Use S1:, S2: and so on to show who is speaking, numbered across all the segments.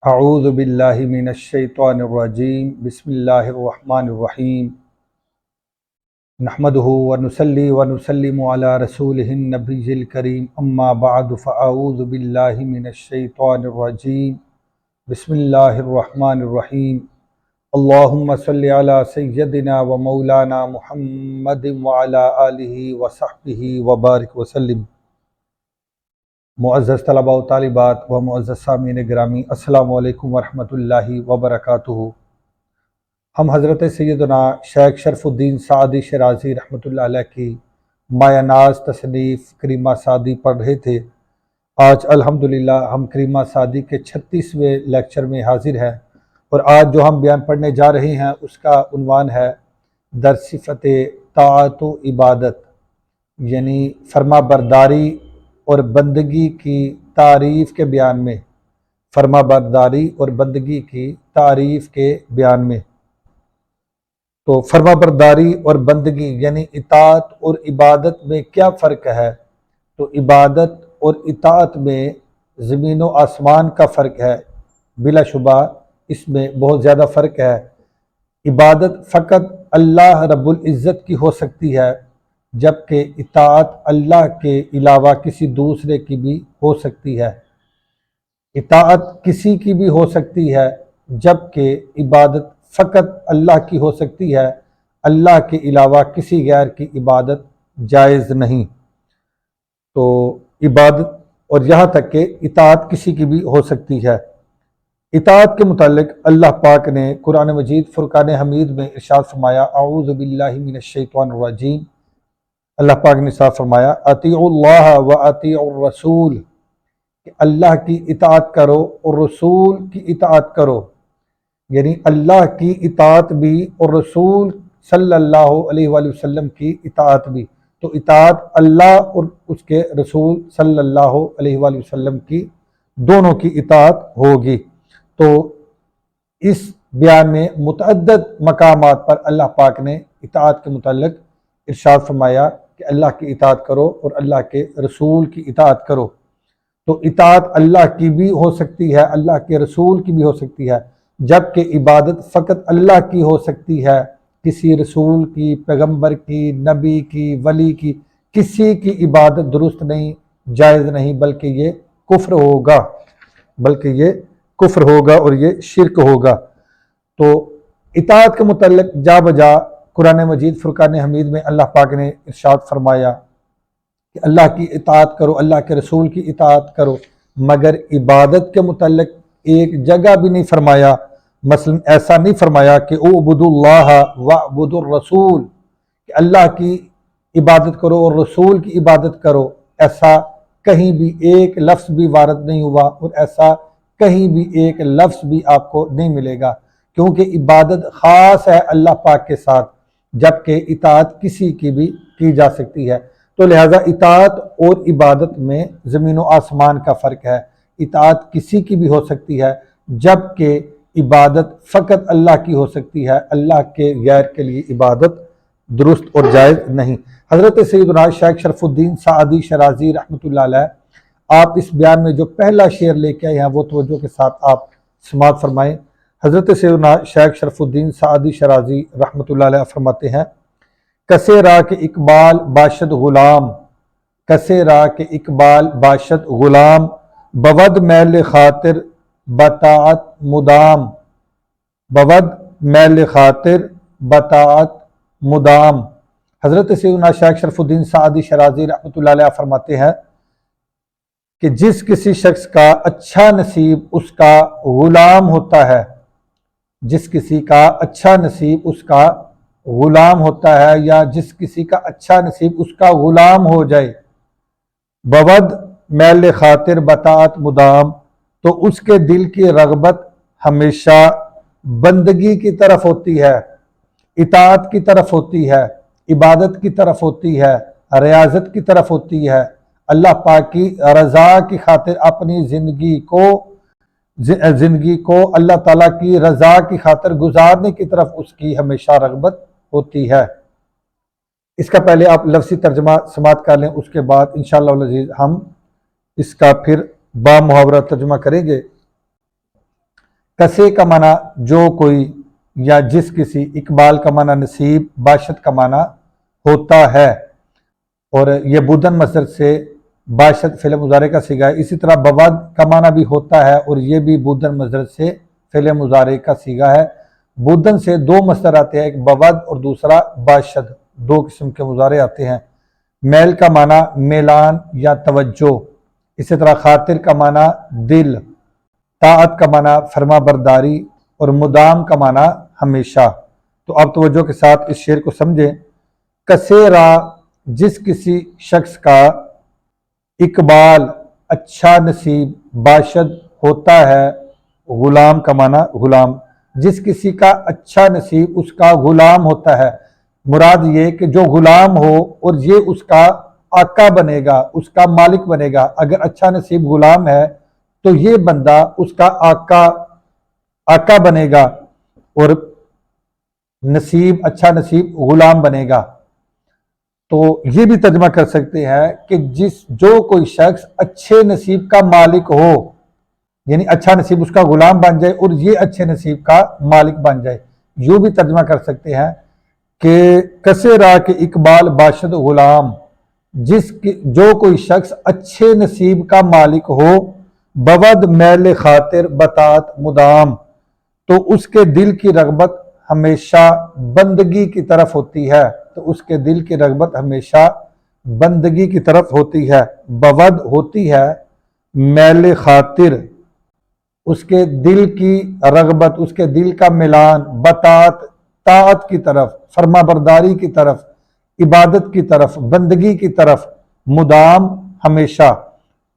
S1: اعوذ باللہ من الشیطان الرجیم بسم اللہ الرحمن الرحیم نحمدہ ونصلی ونسلم علی رسولہ النبی الکریم اما بعد فاعوذ باللہ من الشیطان الرجیم بسم اللہ الرحمن الرحیم اللہم صلی علی سیدنا و مولانا محمد وعلی آلہ وصحبہ وبارک وسلم۔ معزز طلباء و طالبات و معزز سامعین گرامی، السلام علیکم ورحمۃ اللہ وبرکاتہ۔ ہم حضرت سیدنا شیخ شرف الدین سعدی شیرازی رحمۃ اللہ علیہ کی مایہ ناز تصنیف کریمہ سعدی پڑھ رہے تھے۔ آج الحمدللہ ہم کریمہ سعدی کے 36ویں لیکچر میں حاضر ہیں، اور آج جو ہم بیان پڑھنے جا رہے ہیں اس کا عنوان ہے در صفت طاعت و عبادت، یعنی فرما برداری اور بندگی کی تعریف کے بیان میں، فرما برداری اور بندگی کی تعریف کے بیان میں۔ تو فرما برداری اور بندگی یعنی اطاعت اور عبادت میں کیا فرق ہے؟ تو عبادت اور اطاعت میں زمین و آسمان کا فرق ہے، بلا شبہ اس میں بہت زیادہ فرق ہے۔ عبادت فقط اللہ رب العزت کی ہو سکتی ہے، جبکہ اطاعت اللہ کے علاوہ کسی دوسرے کی بھی ہو سکتی ہے۔ اطاعت کسی کی بھی ہو سکتی ہے، جبکہ عبادت فقط اللہ کی ہو سکتی ہے، اللہ کے علاوہ کسی غیر کی عبادت جائز نہیں۔ تو عبادت اور یہاں تک کہ اطاعت کسی کی بھی ہو سکتی ہے۔ اطاعت کے متعلق اللہ پاک نے قرآن مجید فرقان حمید میں ارشاد فرمایا، اعوذ باللہ من الشیطان الرجیم۔ اللہ پاک نے ارشاد فرمایا، اطیعوا اللہ و اطیعوا الرسول، کہ اللہ کی اطاعت کرو اور رسول کی اطاعت کرو، یعنی اللہ کی اطاعت بھی اور رسول صلی اللہ علیہ وآلہ وسلم کی اطاعت بھی۔ تو اطاعت اللہ اور اس کے رسول صلی اللہ علیہ وآلہ وسلم کی دونوں کی اطاعت ہوگی۔ تو اس بیان میں متعدد مقامات پر اللہ پاک نے اطاعت کے متعلق ارشاد فرمایا کہ اللہ کی اطاعت کرو اور اللہ کے رسول کی اطاعت کرو۔ تو اطاعت اللہ کی بھی ہو سکتی ہے، اللہ کے رسول کی بھی ہو سکتی ہے، جبکہ عبادت فقط اللہ کی ہو سکتی ہے، کسی رسول کی، پیغمبر کی، نبی کی، ولی کی کسی کی عبادت درست نہیں، جائز نہیں، بلکہ یہ کفر ہوگا اور یہ شرک ہوگا۔ تو اطاعت کے متعلق جا بجا قرآن مجید فرقان حمید میں اللہ پاک نے ارشاد فرمایا کہ اللہ کی اطاعت کرو، اللہ کے رسول کی اطاعت کرو، مگر عبادت کے متعلق ایک جگہ بھی نہیں فرمایا۔ مثلا ایسا نہیں فرمایا کہ اعبدوا اللہ واعبدوا الرسول، کہ اللہ کی عبادت کرو اور رسول کی عبادت کرو، ایسا کہیں بھی ایک لفظ بھی وارد نہیں ہوا، اور ایسا کہیں بھی ایک لفظ بھی آپ کو نہیں ملے گا، کیونکہ عبادت خاص ہے اللہ پاک کے ساتھ، جبکہ اطاعت کسی کی بھی کی جا سکتی ہے۔ تو لہٰذا اطاعت اور عبادت میں زمین و آسمان کا فرق ہے۔ اطاعت کسی کی بھی ہو سکتی ہے، جبکہ عبادت فقط اللہ کی ہو سکتی ہے، اللہ کے غیر کے لیے عبادت درست اور جائز نہیں۔ حضرت سیدنا شیخ شرف الدین سعدی شیرازی رحمۃ اللہ علیہ آپ اس بیان میں جو پہلا شعر لے کے آئے ہیں وہ توجہ کے ساتھ آپ سماعت فرمائیں۔ حضرت سیدنا شیخ شرف الدین سعدی شیرازی رحمۃ اللہ علیہ فرماتے ہیں، کسے را کے اقبال باشد غلام، کسے را کے اقبال باشد غلام، بود میل خاطر بطاعت مدام، بود میل خاطر بطاعت مدام۔ حضرت سیدنا شیخ شرف الدین سعدی شیرازی رحمۃ اللہ علیہ فرماتے ہیں کہ جس کسی شخص کا اچھا نصیب اس کا غلام ہوتا ہے، جس کسی کا اچھا نصیب اس کا غلام ہوتا ہے، یا جس کسی کا اچھا نصیب اس کا غلام ہو جائے، بود میل خاطر بطاعت مدام، تو اس کے دل کی رغبت ہمیشہ بندگی کی طرف ہوتی ہے، اطاعت کی طرف ہوتی ہے، عبادت کی طرف ہوتی ہے، ریاضت کی طرف ہوتی ہے، اللہ پاک کی رضا کی خاطر اپنی زندگی کو اللہ تعالیٰ کی رضا کی خاطر گزارنے کی طرف اس کی ہمیشہ رغبت ہوتی ہے۔ اس کا پہلے آپ لفظی ترجمہ سماعت کر لیں، اس کے بعد انشاءاللہ العزیز ہم اس کا پھر با محاورہ ترجمہ کریں گے۔ کسے کا معنی جو کوئی یا جس کسی، اقبال کا معنی نصیب، باشد کا معنی ہوتا ہے، اور یہ بودن مصدر سے باشد فعل مضارع کا صیغہ ہے۔ اسی طرح بود کا معنی بھی ہوتا ہے اور یہ بھی بودن مصدر سے فعل مضارع کا صیغہ ہے۔ بودن سے دو مصدر آتے ہیں، ایک بود اور دوسرا باشد، دو قسم کے مضارع آتے ہیں۔ میل کا معنی میلان یا توجہ، اسی طرح خاطر کا معنی دل، طاعت کا معنی فرما برداری اور مدام کا معنی ہمیشہ۔ تو آپ توجہ کے ساتھ اس شعر کو سمجھیں۔ کسے را جس کسی شخص کا، اقبال اچھا نصیب، باشد ہوتا ہے، غلام کا معنی غلام، جس کسی کا اچھا نصیب اس کا غلام ہوتا ہے، مراد یہ کہ جو غلام ہو اور یہ اس کا آقا بنے گا، اس کا مالک بنے گا۔ اگر اچھا نصیب غلام ہے تو یہ بندہ اس کا آقا بنے گا، اور نصیب اچھا نصیب غلام بنے گا۔ تو یہ بھی ترجمہ کر سکتے ہیں کہ جو کوئی شخص اچھے نصیب کا مالک ہو، یعنی اچھا نصیب اس کا غلام بن جائے اور یہ اچھے نصیب کا مالک بن جائے۔ یوں بھی ترجمہ کر سکتے ہیں کہ کسے را کے اقبال باشد غلام، جو کوئی شخص اچھے نصیب کا مالک ہو، بود میل خاطر بطاعت مدام، تو اس کے دل کی رغبت ہمیشہ بندگی کی طرف ہوتی ہے، تو اس کے دل کی رغبت ہمیشہ بندگی کی طرف ہوتی ہے۔ بود ہوتی ہے میل خاطر، اس کے دل کی رغبت، اس کے دل کا میلان، طاعت کی طرف، فرما برداری کی طرف، عبادت کی طرف، بندگی کی طرف، مدام ہمیشہ،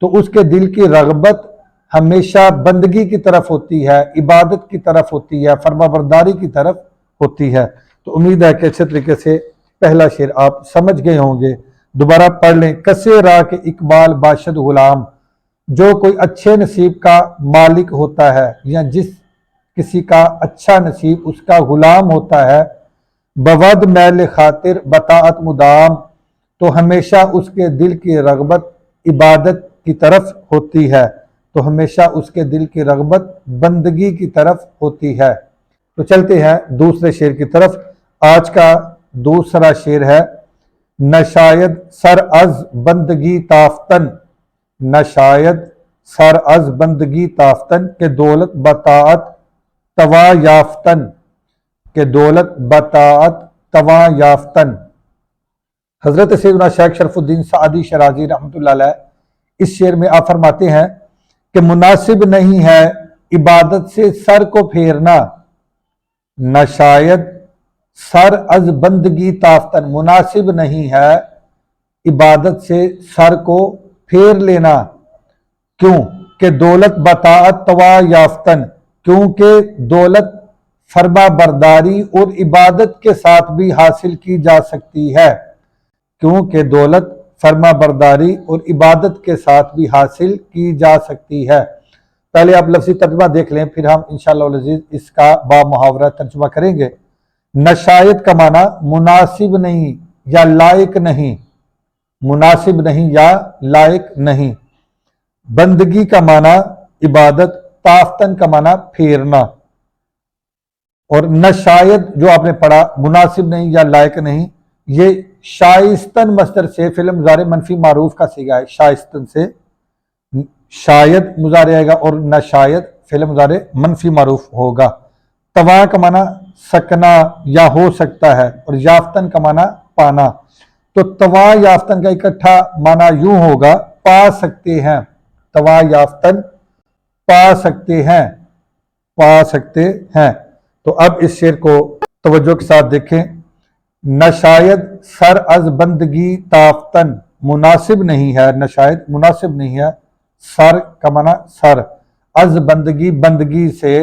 S1: تو اس کے دل کی رغبت ہمیشہ بندگی کی طرف ہوتی ہے، عبادت کی طرف ہوتی ہے، فرما برداری کی طرف ہوتی ہے۔ تو امید ہے کہ اچھے طریقے سے پہلا شعر آپ سمجھ گئے ہوں گے۔ دوبارہ پڑھ لیں۔ کسے را کے اقبال باشد غلام، جو کوئی اچھے نصیب کا مالک ہوتا ہے یا جس کسی کا اچھا نصیب اس کا غلام ہوتا ہے، بود میل خاطر بطاعت مدام، تو ہمیشہ اس کے دل کی رغبت عبادت کی طرف ہوتی ہے، تو ہمیشہ اس کے دل کی رغبت بندگی کی طرف ہوتی ہے۔ تو چلتے ہیں دوسرے شعر کی طرف۔ آج کا دوسرا شعر ہے، نشاید سر از بندگی تافتن، نشاید سر از بندگی تافتن کہ دولت بطاعت توا یافتن، کہ دولت بطاعت توا یافتن۔ حضرت سیدنا شیخ شرف الدین سعدی شرازی رحمۃ اللہ علیہ اس شعر میں آپ فرماتے ہیں کہ مناسب نہیں ہے عبادت سے سر کو پھیرنا، نشاید سر از بندگی تافتن، مناسب نہیں ہے عبادت سے سر کو پھیر لینا۔ کیوں کہ دولت بطاعت توا یافتن، کیونکہ دولت فرما برداری اور عبادت کے ساتھ بھی حاصل کی جا سکتی ہے، کیونکہ دولت فرما برداری اور عبادت کے ساتھ بھی حاصل کی جا سکتی ہے۔ پہلے آپ لفظی ترجمہ دیکھ لیں، پھر ہم انشاءاللہ العزیز اس کا با محاورہ ترجمہ کریں گے۔ نشاید کا معنی مناسب نہیں یا لائق نہیں، مناسب نہیں یا لائق نہیں۔ بندگی کا معنی عبادت، تافتن کا معنی پھیرنا، اور نشاید جو آپ نے پڑھا مناسب نہیں یا لائق نہیں، یہ شائستن مصدر سے فعل مضارع منفی معروف کا صیغہ ہے۔ شائستن سے شاید مضارع آئے گا اور نشاید فعل مضارع منفی معروف ہوگا۔ توا کا معنی سکنا یا ہو سکتا ہے، اور یافتن کا معنی پانا۔ تو توا یافتن کا اکٹھا معنی یوں ہوگا، پا سکتے ہیں۔ توا یافتن پا سکتے ہیں، پا سکتے ہیں۔ تو اب اس شعر کو توجہ کے ساتھ دیکھیں۔ نشاید سر از بندگی تافتن، مناسب نہیں ہے، نشاید مناسب نہیں ہے، سر کا معنی سر، از بندگی بندگی سے،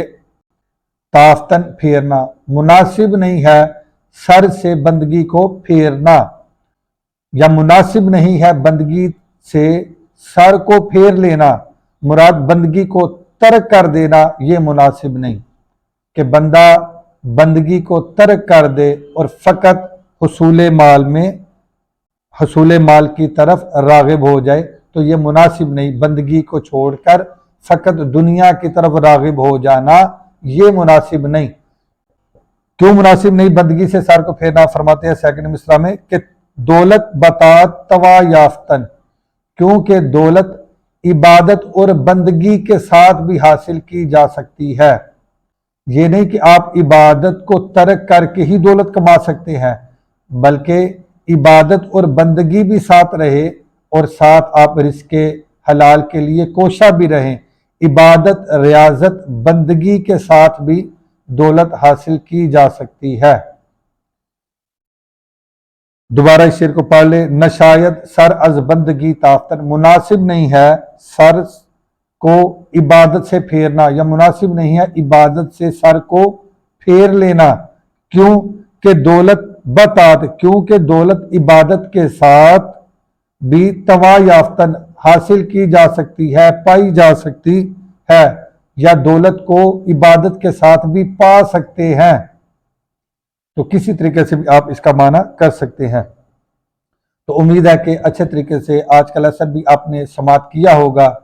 S1: تافتن پھیرنا، مناسب نہیں ہے سر سے بندگی کو پھیرنا، یا مناسب نہیں ہے بندگی سے سر کو پھیر لینا، مراد بندگی کو ترک کر دینا، یہ مناسب نہیں کہ بندہ بندگی کو ترک کر دے اور فقط حصول مال کی طرف راغب ہو جائے، تو یہ مناسب نہیں۔ بندگی کو چھوڑ کر فقط دنیا کی طرف راغب ہو جانا یہ مناسب نہیں۔ کیوں مناسب نہیں بندگی سے سر کو پھیرنا؟ فرماتے ہیں سیکنڈ مصرع میں کہ دولت بطاعت توا یافتن، کیونکہ دولت عبادت اور بندگی کے ساتھ بھی حاصل کی جا سکتی ہے۔ یہ نہیں کہ آپ عبادت کو ترک کر کے ہی دولت کما سکتے ہیں، بلکہ عبادت اور بندگی بھی ساتھ رہے اور ساتھ آپ رزق حلال کے لیے کوشاں بھی رہیں۔ عبادت، ریاضت، بندگی کے ساتھ بھی دولت حاصل کی جا سکتی ہے۔ دوبارہ اس شعر کو پڑھ لے۔ نہ شاید سر از بندگی تافتن، مناسب نہیں ہے سر کو عبادت سے پھیرنا، یا مناسب نہیں ہے عبادت سے سر کو پھیر لینا۔ کیوں کہ دولت بطاعت، کیونکہ دولت عبادت کے ساتھ بھی توا یافتن حاصل کی جا سکتی ہے، پائی جا سکتی ہے، یا دولت کو عبادت کے ساتھ بھی پا سکتے ہیں۔ تو کسی طریقے سے بھی آپ اس کا معنی کر سکتے ہیں۔ تو امید ہے کہ اچھے طریقے سے آج کا لیسن بھی آپ نے سماعت کیا ہوگا۔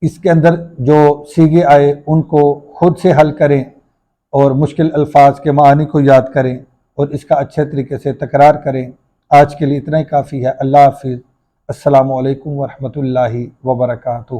S1: اس کے اندر جو سیغے آئے ان کو خود سے حل کریں اور مشکل الفاظ کے معانی کو یاد کریں اور اس کا اچھے طریقے سے تکرار کریں۔ آج کے لیے اتنا ہی کافی ہے۔ اللہ حافظ۔ السلام علیکم ورحمۃ اللہ وبرکاتہ۔